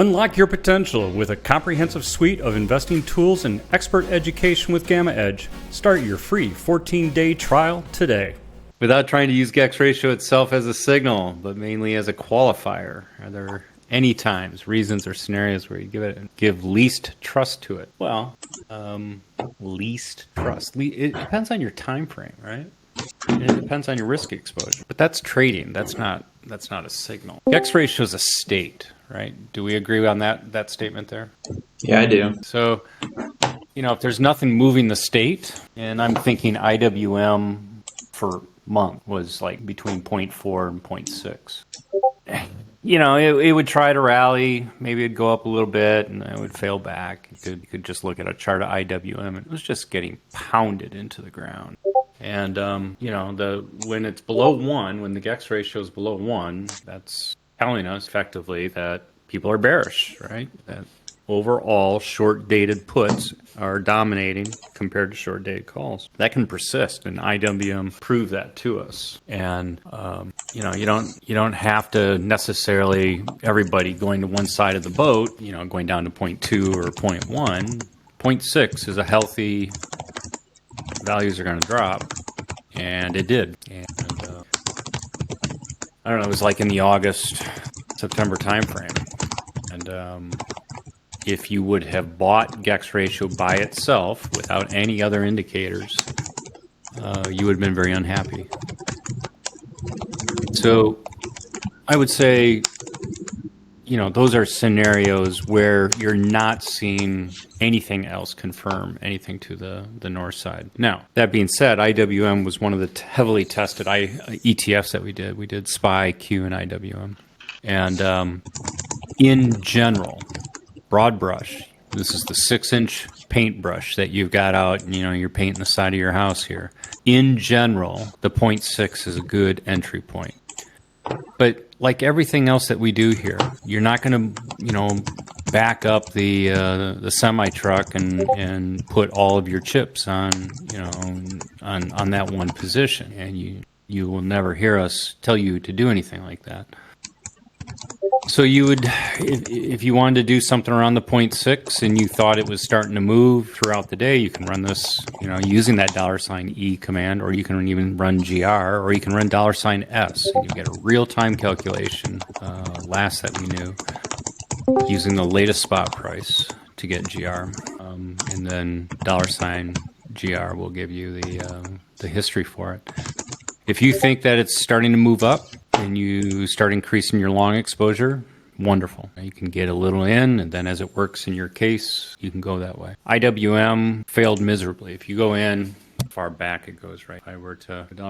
Unlock your potential with a comprehensive suite of investing tools and expert education with GammaEdge. Start your free 14-day trial today. Without trying to use GEX ratio itself as a signal, but mainly as a qualifier, are there any times, reasons, or scenarios where you give least trust to it? Well, least trust. It depends on your time frame, right? And it depends on your risk exposure. But that's trading. That's not a signal. GEX ratio is a state, right? Do we agree on that statement there? Yeah, I do. So, if there's nothing moving the state, and I'm thinking IWM for month was like between 0.4 and 0.6. It would try to rally, maybe it'd go up a little bit, and it would fail back. You could just look at a chart of IWM, and it was just getting pounded into the ground. And, when it's below 1, when the GEX ratio is below 1, that's telling us effectively that people are bearish, right? That overall short-dated puts are dominating compared to short-dated calls. That can persist, and IWM prove that to us. And, you don't have to necessarily everybody going to one side of the boat, going down to 0.2 or 0.1. 0.6 is a healthy, values are going to drop, and it did. And I don't know, it was like in the August, September timeframe. And if you would have bought GEX ratio by itself without any other indicators, you would have been very unhappy. So I would say, those are scenarios where you're not seeing anything else confirm anything to the north side. Now, that being said, IWM was one of the heavily tested ETFs that we did. We did SPY, Q, and IWM. And in general, broad brush, this is the 6-inch paintbrush that you've got out, and you're painting the side of your house here. In general, the 0.6 is a good entry point. But like everything else that we do here, you're not going to, back up the semi truck and put all of your chips on that one position, and you will never hear us tell you to do anything like that. So you would, if you wanted to do something around the 0.6 and you thought it was starting to move throughout the day, you can run this, using that $E command, or you can even run GR, or you can run $S, and you get a real-time calculation, last that we knew, using the latest spot price to get GR, and then $GR will give you the history for it. If you think that it's starting to move up and you start increasing your long exposure, wonderful. You can get a little in, and then as it works in your case, you can go that way. IWM failed miserably. If you go in, far back it goes, right? If I were to $GR,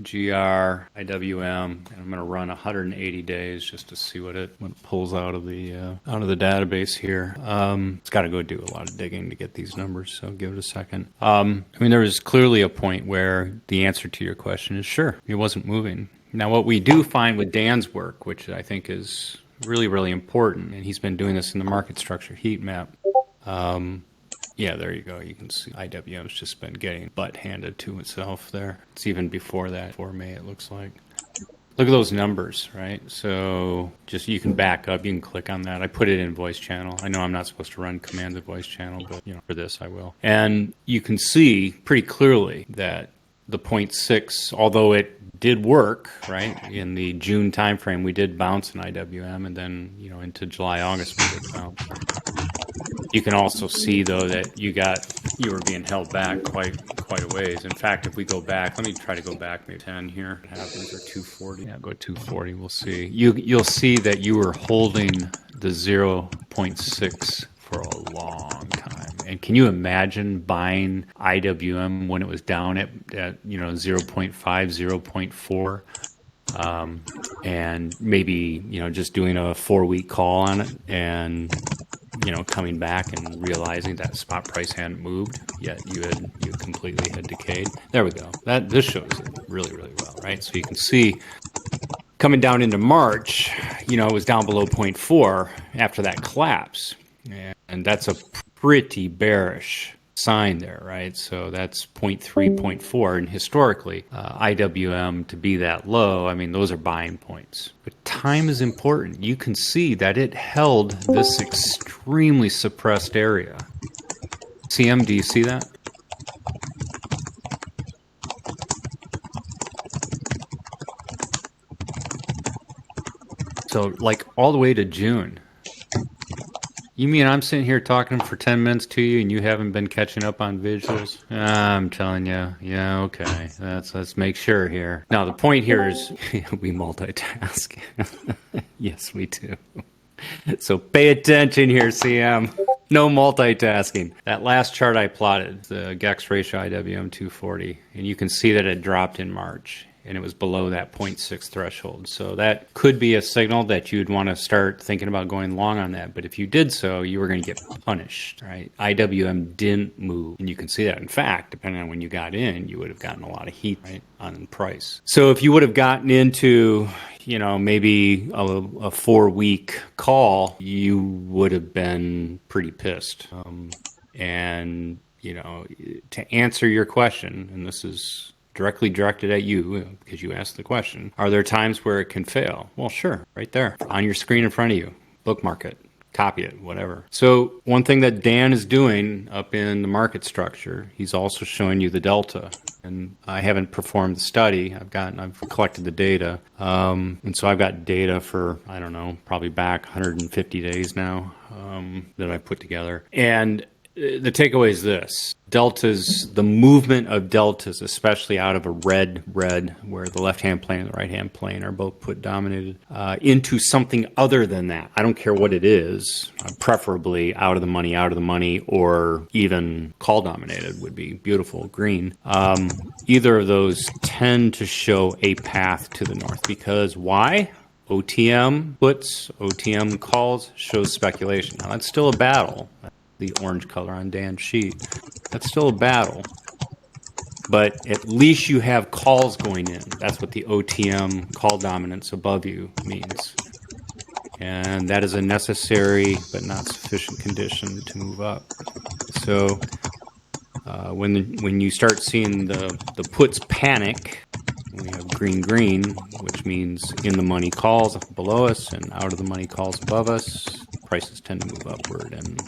IWM, and I'm going to run 180 days just to see what it pulls out of the database here. It's got to go do a lot of digging to get these numbers, so give it a second. There was clearly a point where the answer to your question is sure, it wasn't moving. Now, what we do find with Dan's work, which I think is really, really important, and he's been doing this in the market structure heat map. Yeah, there you go. You can see IWM's just been getting butt handed to itself there. It's even before that, before May, it looks like. Look at those numbers, right? So just you can back up. You can click on that. I put it in voice channel. I know I'm not supposed to run commanded voice channel, but for this I will. And you can see pretty clearly that the 0.6, although it did work, right? In the June timeframe, we did bounce in IWM, and then into July, August, we did bounce. You can also see, though, that you were being held back quite a ways. In fact, if we go back, let me try to go back maybe 10 here. What happens, or 240? Yeah, go 240. We'll see. You'll see that you were holding the 0.6 for a long time. And can you imagine buying IWM when it was down at 0.5, 0.4? And maybe, just doing a 4-week call on it and, coming back and realizing that spot price hadn't moved, yet you completely had decayed. There we go. This shows it really, really well, right? So you can see coming down into March, it was down below 0.4 after that collapse. And that's a pretty bearish sign there, right? So that's 0.3, 0.4, and historically, IWM to be that low, I mean, those are buying points. But time is important. You can see that it held this extremely suppressed area. CM, do you see that? So, like, all the way to June. You mean I'm sitting here talking for 10 minutes to you and you haven't been catching up on visuals? I'm telling you. Yeah, okay. Let's make sure here. Now, the point here is we multitask. Yes, we do. So pay attention here, CM. No multitasking. That last chart I plotted, the GEX ratio IWM 240, and you can see that it dropped in March. And it was below that 0.6 threshold. So that could be a signal that you'd want to start thinking about going long on that. But if you did so, you were going to get punished, right? IWM didn't move. And you can see that. In fact, depending on when you got in, you would have gotten a lot of heat, right, on price. So if you would have gotten into, you know, maybe a 4-week call, you would have been pretty pissed. And, you know, to answer your question, and this is directly directed at you because you asked the question, are there times where it can fail? Well, sure, right there on your screen in front of you. Bookmark it, copy it, whatever. So one thing that Dan is doing up in the market structure, he's also showing you the delta. And I haven't performed the study. I've collected the data. And so I've got data for, I don't know, probably back 150 days now that I put together. And the takeaway is this. Deltas, the movement of deltas, especially out of a red, where the left-hand plane and the right-hand plane are both put dominated, into something other than that. I don't care what it is, preferably out of the money, or even call dominated would be beautiful, green. Either of those tend to show a path to the north. Because why? OTM puts, OTM calls, shows speculation. Now, that's still a battle. The orange color on Dan's sheet. That's still a battle. But at least you have calls going in. That's what the OTM call dominance above you means. And that is a necessary but not sufficient condition to move up. So when you start seeing the puts panic, we have green, which means in the money calls below us and out of the money calls above us, prices tend to move upward. And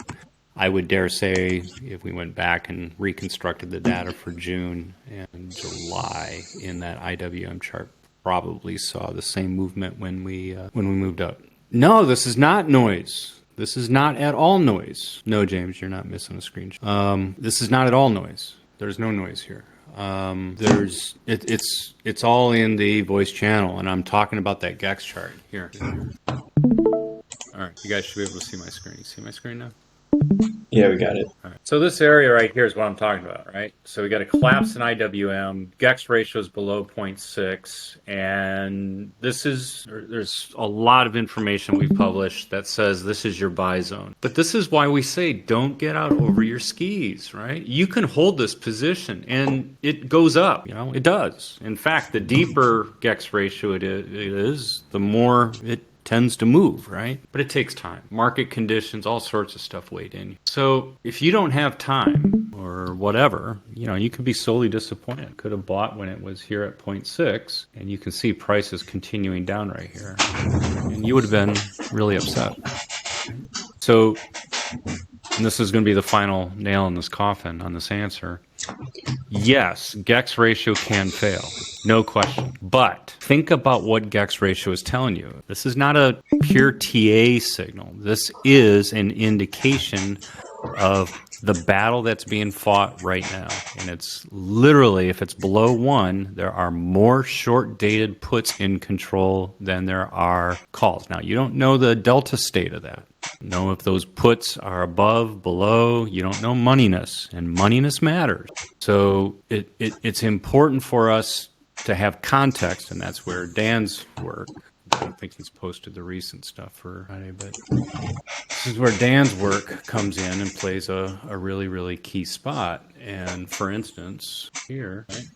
I would dare say if we went back and reconstructed the data for June and July in that IWM chart, probably saw the same movement when we moved up. No, this is not noise. This is not at all noise. No, James, you're not missing a screenshot. This is not at all noise. There's no noise here. It's all in the voice channel, and I'm talking about that GEX chart here. All right, you guys should be able to see my screen. You see my screen now? Yeah, we got it. All right. So this area right here is what I'm talking about, right? So we got a collapse in IWM, GEX ratio is below 0.6, and there's a lot of information we've published that says this is your buy zone. But this is why we say don't get out over your skis, right? You can hold this position and it goes up, it does. In fact, the deeper GEX ratio it is, the more it tends to move, right? But it takes time. Market conditions, all sorts of stuff weighed in. So if you don't have time or whatever, you could be solely disappointed. Could have bought when it was here at 0.6, and you can see prices continuing down right here. And you would have been really upset. So, and this is going to be the final nail in this coffin on this answer. Yes, GEX ratio can fail, no question. But think about what GEX ratio is telling you. This is not a pure TA signal. This is an indication of the battle that's being fought right now. And it's literally, if it's below 1, there are more short-dated puts in control than there are calls. Now, you don't know the delta state of that. Know if those puts are above, below. You don't know moneyness, and moneyness matters. So it's important for us to have context, and that's where Dan's work. I don't think he's posted the recent stuff for Friday, but this is where Dan's work comes in and plays a really, really key spot. And for instance, here, right?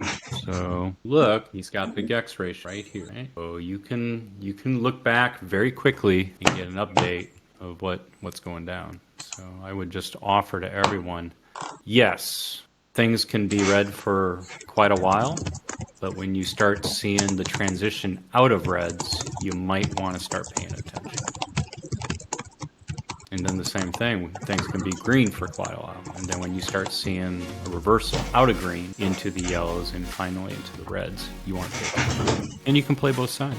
So look, he's got the GEX ratio right here. Right? So you can look back very quickly and get an update of what's going down. So I would just offer to everyone Yes, things can be red for quite a while, but when you start seeing the transition out of reds, you might want to start paying attention. And then the same thing, things can be green for quite a while. And then when you start seeing a reversal out of green into the yellows and finally into the reds, you want to pay attention. And you can play both sides.